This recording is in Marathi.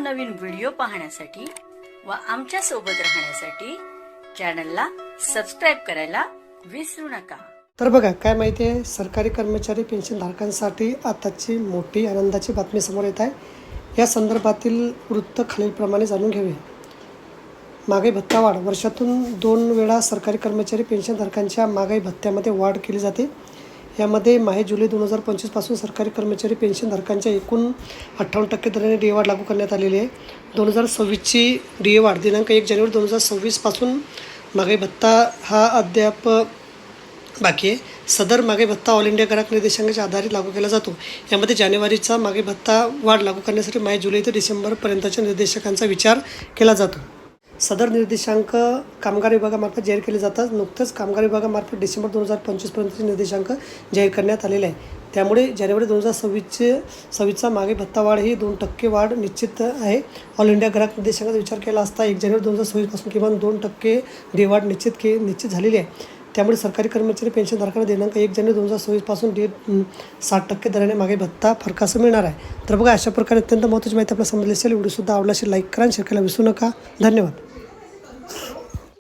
नवनवीन व्हिडिओ पाहण्यासाठी व आमच्या सोबत राहण्यासाठी चॅनलला सबस्क्राइब करायला विसरू नका। तर बघा काय माहिती आहे, सरकारी कर्मचारी पेन्शन धारकांसाठी आताची मोठी आनंदाची बातमी समोर येत आहे। या संदर्भातील वृत्त खालीलप्रमाणे जाणून घेऊया। महागाई भत्ता वाढ, वर्षातून 2 वेळा सरकारी कर्मचारी पेन्शन धारकांच्या महागाई भत्त्यामध्ये वाढ केली जाते। यामध्ये माहे जुलै 2025 पासून सरकारी कर्मचारी पेन्शन धारकांच्या एकूण 58% दराने DA वाढ लागू करण्यात आलेली आहे। 2026ची DA वाढ दिनांक 1 जानेवारी 2026 पासून महागाई भत्ता हा अद्याप बाकी आहे। सदर महागाई भत्ता ऑल इंडिया ग्राहक निर्देशांकाच्या आधारे लागू केला जातो। यामध्ये जानेवारीचा महागाई भत्ता वाढ लागू करण्यासाठी माहे जुलै ते डिसेंबरपर्यंतच्या निर्देशांकांचा विचार केला जातो। सदर निर्देशांक कामगार विभागामार्फत जाहीर केले जातात। नुकतेच कामगार विभागामार्फत डिसेंबर 2025 पर्यंतचे निर्देशांक जाहीर करण्यात आलेले आहे। त्यामुळे जानेवारी 2026चा महागाई भत्ता वाढ ही 2% वाढ निश्चित आहे। ऑल इंडिया ग्राहक निर्देशांकाचा विचार केला असता 1 जानेवारी 2026 पासून किमान 2% DA वाढ निश्चित झालेली आहे। त्यामुळे सरकारी कर्मचारी पेन्शन धारकांना दिनांक 1 जानेवारी 2026 पासून 60% दराने मागे भत्ता फरकास मिळणार आहे। तर बघा, अशा प्रकारे अत्यंत महत्त्वाची माहिती आपल्याला समजली असेल। व्हिडिओ सुद्धा आवडला असेल, लाईक करा, शेअर करायला विसरू नका। धन्यवाद।